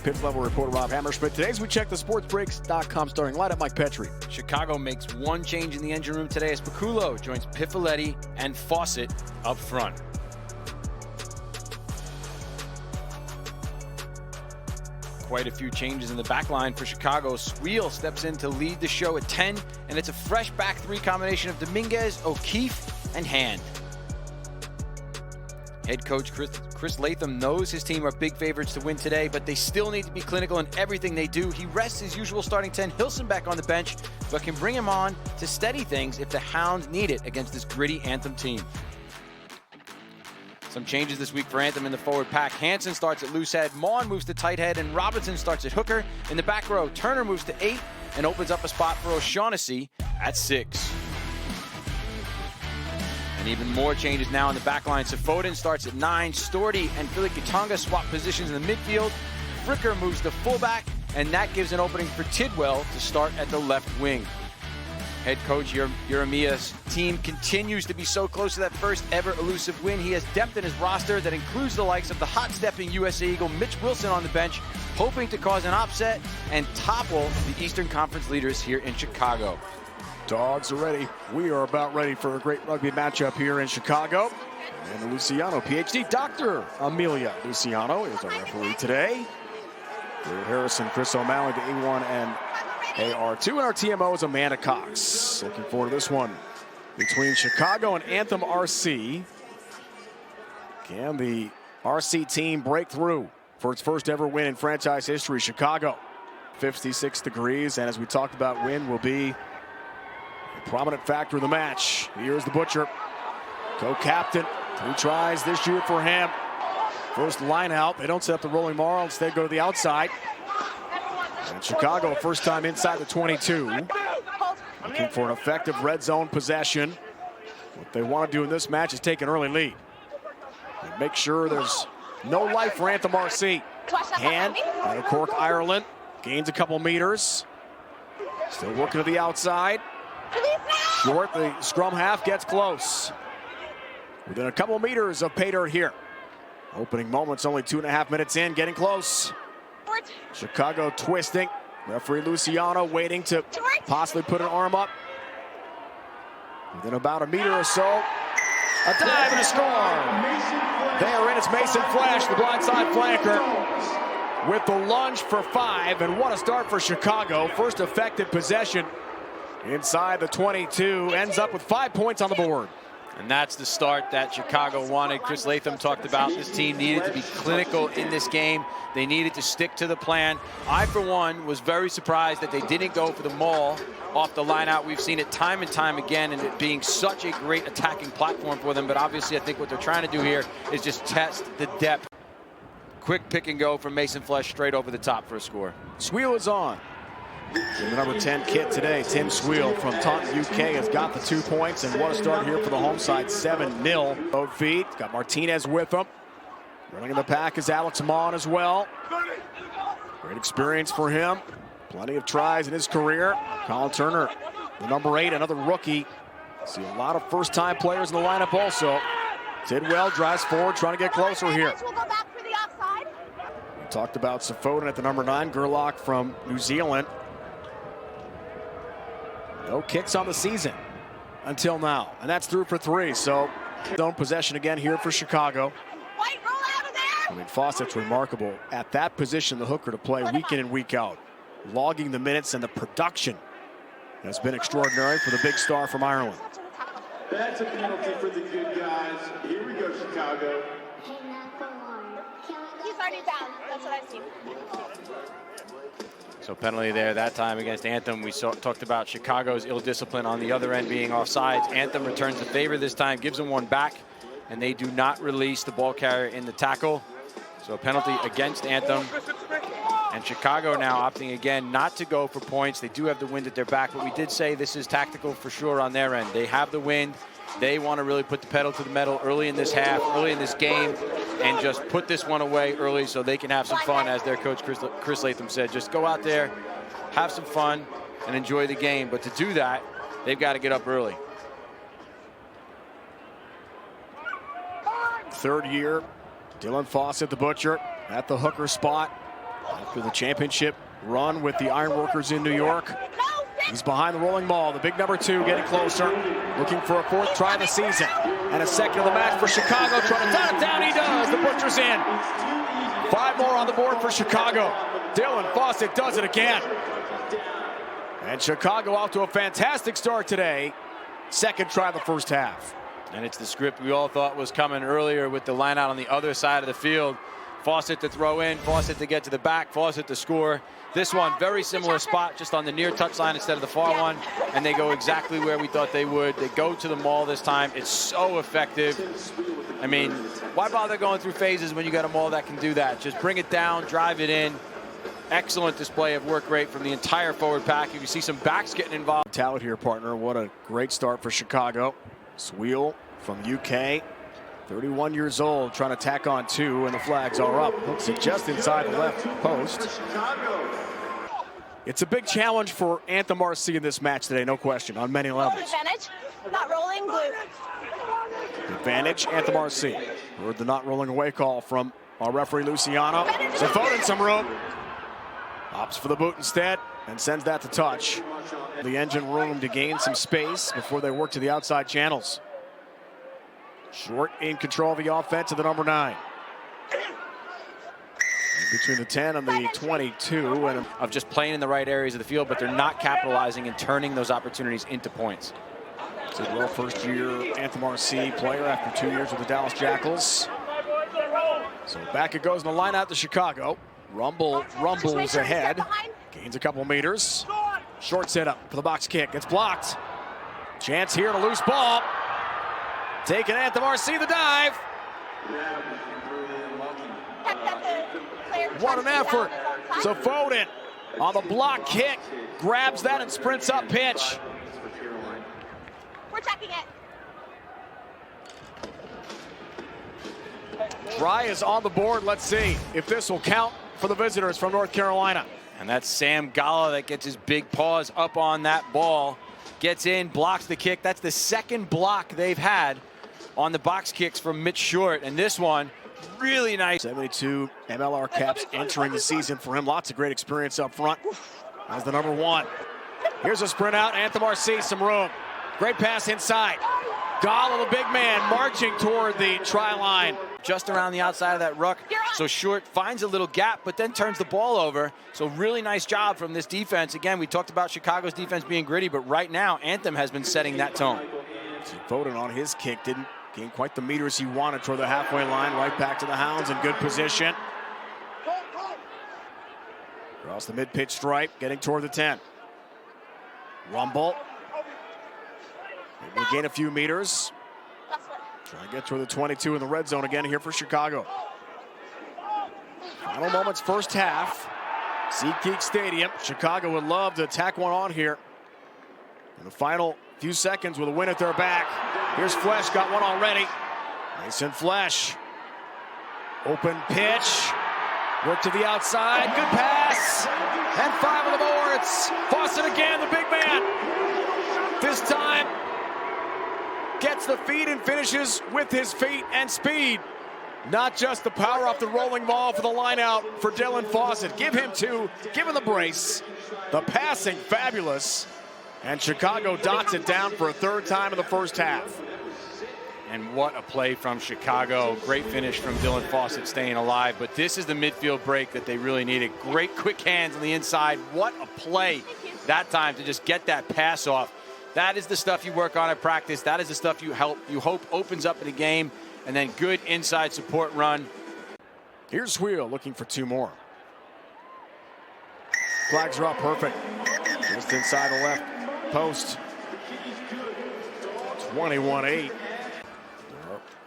Pitch Level reporter Rob Hammerschmidt. Today, as we check the sportsbreaks.com starting lineup, Mike Petrie. Chicago makes one change in the engine room today as Picullo joins Pifoletti and Fawcett up front. Quite a few changes in the back line for Chicago. Squeal steps in to lead the show at 10, and it's a fresh back three combination of Dominguez, O'Keefe, and Hand. Head coach Chris Latham knows his team are big favorites to win today, but they still need to be clinical in everything they do. He rests his usual starting 10, Hilson, back on the bench, but can bring him on to steady things if the Hounds need it against this gritty Anthem team. Some changes this week for Anthem in the forward pack. Hansen starts at loose head, Maughan moves to tight head, and Robinson starts at hooker. In the back row, Turner moves to 8 and opens up a spot for O'Shaughnessy at 6. And even more changes now in the back line. Foden starts at 9, Storty and Philly Katonga swap positions in the midfield. Fricker moves to fullback, and that gives an opening for Tidwell to start at the left wing. Head coach Jeremiah's team continues to be so close to that first ever elusive win. He has depth in his roster that includes the likes of the hot-stepping USA Eagle Mitch Wilson on the bench, hoping to cause an upset and topple the Eastern Conference leaders here in Chicago. Dogs are ready. We are about ready for a great rugby matchup here in Chicago. And Luciano, PhD, Dr. Amelia Luciano is our referee today. David Harrison, Chris O'Malley to A1 and AR2, and our TMO is Amanda Cox. Looking forward to this one between Chicago and Anthem RC. Can the RC team break through for its first ever win in franchise history? Chicago, 56 degrees, and as we talked about, wind will be a prominent factor in the match. Here's the Butcher, co-captain. 3 tries this year for him. First line out. They don't set up the rolling marl, instead go to the outside. And Chicago, first time inside the 22. Looking for an effective red zone possession. What they want to do in this match is take an early lead. And make sure there's no life for Anthem RC. Hand out of Cork, Ireland. Gains a couple meters. Still working to the outside. Short, the scrum half gets close. Within a couple meters of pay dirt here. Opening moments, only 2.5 minutes in, getting close. Chicago twisting. Referee Luciano waiting to possibly put an arm up. Within about a meter or so. A dive and a score. They are in. It's Mason Flash, the blindside flanker, with the lunge for 5. And what a start for Chicago. First effective possession inside the 22. Ends up with 5 points on the board. And that's the start that Chicago wanted. Chris Latham talked about this team needed to be clinical in this game. They needed to stick to the plan. I, for one, was very surprised that they didn't go for the maul off the line out. We've seen it time and time again, and it being such a great attacking platform for them. But obviously, I think what they're trying to do here is just test the depth. Quick pick and go from Mason Flesh straight over the top for a score. Squeal is on. The number 10 kit today, Tim Squeal from Taunton, UK, has got the 2 points, and what a start here for the home side, 7-0. Both feet, got Martinez with them. Running in the pack is Alex Maughan as well. Great experience for him. Plenty of tries in his career. Colin Turner, the number 8, another rookie. See a lot of first-time players in the lineup also. Tidwell drives forward, trying to get closer here. We talked about Foden at the number 9, Gerlach from New Zealand. No kicks on the season until now, and that's through for 3. So, zone possession again here for Chicago. I mean, Fawcett's remarkable at that position, the hooker, to play week in and week out. Logging the minutes, and the production has been extraordinary for the big star from Ireland. That's a penalty for the good guys. Here we go, Chicago. He's already down. That's what I've seen. So penalty there that time against Anthem. We talked about Chicago's ill discipline on the other end being offsides. Anthem returns the favor this time, gives them one back, and they do not release the ball carrier in the tackle. So a penalty against Anthem. And Chicago now opting again not to go for points. They do have the wind at their back, but we did say this is tactical for sure on their end. They have the wind. They want to really put the pedal to the metal early in this half, early in this game, and just put this one away early so they can have some fun, as their coach Chris Latham said. Just go out there, have some fun, and enjoy the game. But to do that, they've got to get up early. Third year, Dylan Fawcett, the Butcher, at the hooker spot. After the championship run with the Ironworkers in New York, he's behind the rolling ball. The big number 2 getting closer, looking for a 4th try of the season. And a 2nd of the match for Chicago, trying to tie it down. He does. The Butcher's in. 5 more on the board for Chicago. Dylan Fawcett does it again. And Chicago off to a fantastic start today. 2nd try of the first half. And it's the script we all thought was coming earlier with the line out on the other side of the field. Fawcett to throw in, Fawcett to get to the back, Fawcett to score. This one, very similar spot, just on the near touchline instead of the far one. And they go exactly where we thought they would. They go to the maul this time. It's so effective. I mean, why bother going through phases when you got a maul that can do that? Just bring it down, drive it in. Excellent display of work rate from the entire forward pack. You can see some backs getting involved. Talent here, partner. What a great start for Chicago. Sweal from UK, 31 years old, trying to tack on 2, and the flags are up. Hooks it just inside the left post. It's a big challenge for Anthem RC in this match today, no question, on many levels. Advantage, not rolling, blue. Advantage, Anthem RC. Heard the not rolling away call from our referee Luciano. Zafoden some room. Opts for the boot instead and sends that to touch. The engine room to gain some space before they work to the outside channels. Short in control of the offense to the number 9. In between the 10 and the 22. And of just playing in the right areas of the field, but they're not capitalizing and turning those opportunities into points. Sidwell, first-year Anthem RC player after 2 years with the Dallas Jackals. So back it goes in the line out to Chicago. Rumbles ahead. Gains a couple meters. Short setup for the box kick. It's blocked. Chance here to loose ball. Taking Anthem RC the dive. What an effort. So Foden on the block kick. Grabs that and sprints up pitch. We're checking it. Try is on the board. Let's see if this will count for the visitors from North Carolina. And that's Sam Gala that gets his big paws up on that ball. Gets in, blocks the kick. That's the 2nd block they've had on the box kicks from Mitch Short. And this one, really nice. 72 MLR caps entering the season for him. Lots of great experience up front as the number 1. Here's a sprint out. Anthem RC, some room. Great pass inside. Gala, the big man, marching toward the try line. Just around the outside of that ruck. So Short finds a little gap, but then turns the ball over. So really nice job from this defense. Again, we talked about Chicago's defense being gritty, but right now, Anthem has been setting that tone. Foden on his kick didn't gain quite the meters he wanted toward the halfway line. Right back to the Hounds in good position. Across the mid-pitch stripe, getting toward the 10. Rumble. Maybe gain a few meters. Try to get toward the 22 in the red zone again here for Chicago. Final moments, first half. SeatGeek Stadium. Chicago would love to tack one on here. In the final few seconds with a win at their back. Here's Flesh, got one already. Mason Flesh. Open pitch. Work to the outside. Good pass. And 5 on the boards. Fawcett again, the big man. This time gets the feed and finishes with his feet and speed. Not just the power off the rolling ball for the line out for Dylan Fawcett. Give him 2, give him the brace. The passing, fabulous. And Chicago dots it down for a 3rd time in the first half. And what a play from Chicago. Great finish from Dylan Fawcett staying alive. But this is the midfield break that they really needed. Great quick hands on the inside. What a play that time to just get that pass off. That is the stuff you work on at practice. That is the stuff you hope opens up in the game. And then good inside support run. Here's Wheel looking for 2 more. Flags are up, perfect. Just inside the left post. 21-8.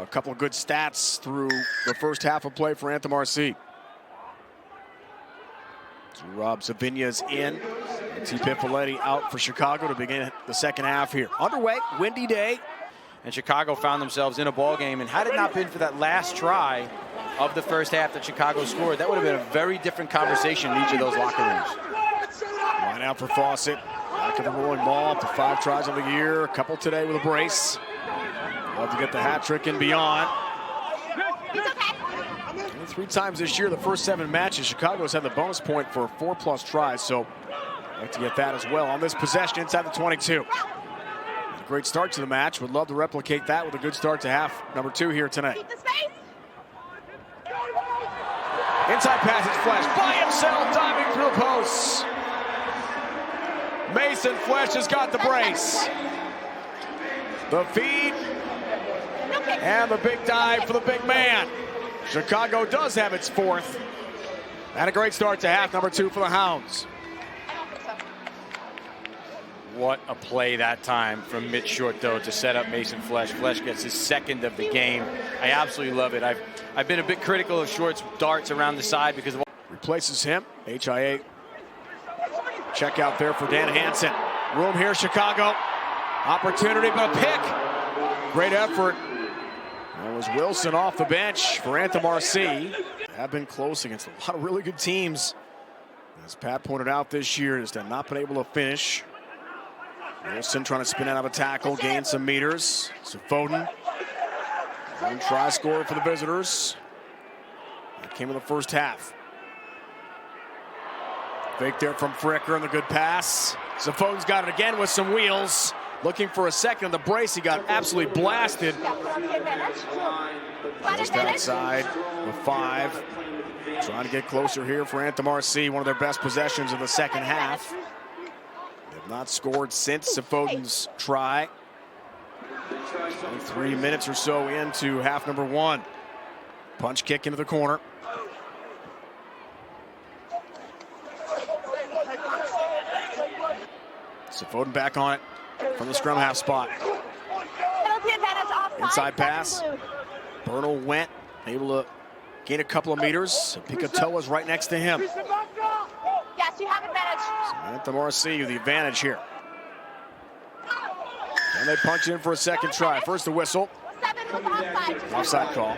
A couple of good stats through the first half of play for Anthem RC. So Rob Savigna's in. T. Pippoletti out for Chicago to begin the second half here. Underway, windy day. And Chicago found themselves in a ball game. And had it not been for that last try of the first half that Chicago scored, that would have been a very different conversation in each of those locker rooms. Line out for Fawcett. Back of the rolling ball, up to 5 tries of the year. A couple today with a brace. Love to get the hat trick and beyond. 3 times this year, the first 7 matches, Chicago's had the bonus point for 4+ tries, so I'd like to get that as well on this possession inside the 22. A great start to the match. Would love to replicate that with a good start to half number 2 here tonight. Keep the space. Inside pass, it's Flesh by himself, diving through the posts. Mason Flesh has got the brace. The feed and the big dive for the big man. Chicago does have its 4th. And a great start to half number 2 for the Hounds. What a play that time from Mitch Short, though, to set up Mason Flesh. Flesh gets his 2nd of the game. I absolutely love it. I've been a bit critical of Short's darts around the side because of... Replaces him. HIA check out there for Dan Hansen. Room here, Chicago. Opportunity, but a pick. Great effort. That was Wilson off the bench for Anthem RC. Have been close against a lot of really good teams. As Pat pointed out this year, just have not been able to finish. Wilson trying to spin out of a tackle, gain some meters. So Foden. One try score for the visitors. That came in the first half. Fake there from Fricker and the good pass. So Foden's got it again with some wheels. Looking for a second on the brace. He got absolutely blasted. Just outside the 5. Trying to get closer here for Anthem RC. One of their best possessions of the second half. They've not scored since Foden's try. 3 minutes or so into half number 1. Punch kick into the corner. So Foden back on it from the scrum half spot. Inside pass. Bernal went, able to gain a couple of meters. Picatoa's right next to him. Yes, you have advantage. So Anthem RC with the advantage here. And they punch in for a second try. First the whistle. 7 was offside. Offside call.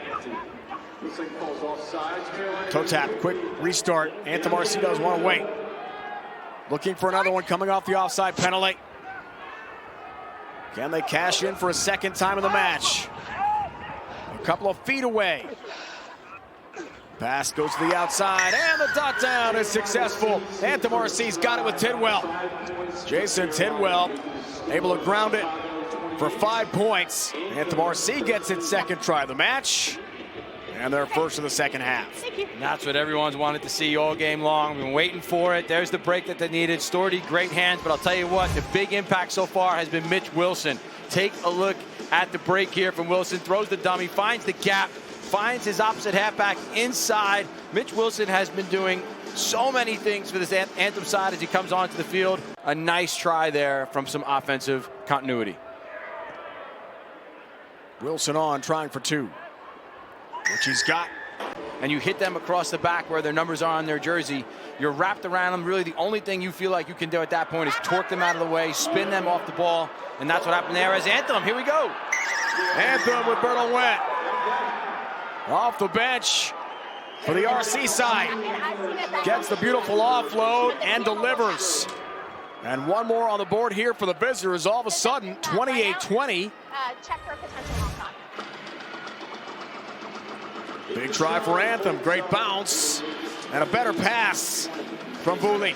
Toe tap, quick restart. Anthem RC does want to wait. Looking for another one coming off the offside penalty. Can they cash in for a second time in the match? A couple of feet away. Pass goes to the outside, and the dot down is successful. Anthem RC's got it with Tidwell. Jason Tidwell able to ground it for 5 points. Anthem RC gets its 2nd try of the match. And their first of the second half. And that's what everyone's wanted to see all game long. We've been waiting for it. There's the break that they needed. Storty, great hands, but I'll tell you what, the big impact so far has been Mitch Wilson. Take a look at the break here from Wilson. Throws the dummy, finds the gap, finds his opposite halfback inside. Mitch Wilson has been doing so many things for this Anthem side as he comes onto the field. A nice try there from some offensive continuity. Wilson on, trying for 2. Which he's got. And you hit them across the back where their numbers are on their jersey. You're wrapped around them. Really, the only thing you feel like you can do at that point is torque them out of the way, spin them off the ball, and that's what happened there as Anthem. Here we go. Anthem with Bernal went. Off the bench for the RC side. Gets the beautiful offload and delivers. And one more on the board here for the visitors. All of a sudden, 28-20. Check for potential offside. Big try for Anthem. Great bounce. And a better pass from Booley.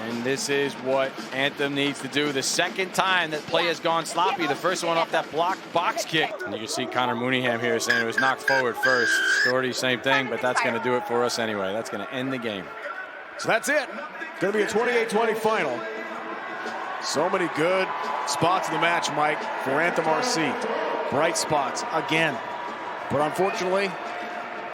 And this is what Anthem needs to do. The 2nd time that play has gone sloppy. The first one off that block box kick. And you can see Connor Mooneyham here saying it was knocked forward first. Storty, same thing, but that's going to do it for us anyway. That's going to end the game. So that's it. Going to be a 28-20 final. So many good spots in the match, Mike, for Anthem RC. Bright spots again. But unfortunately,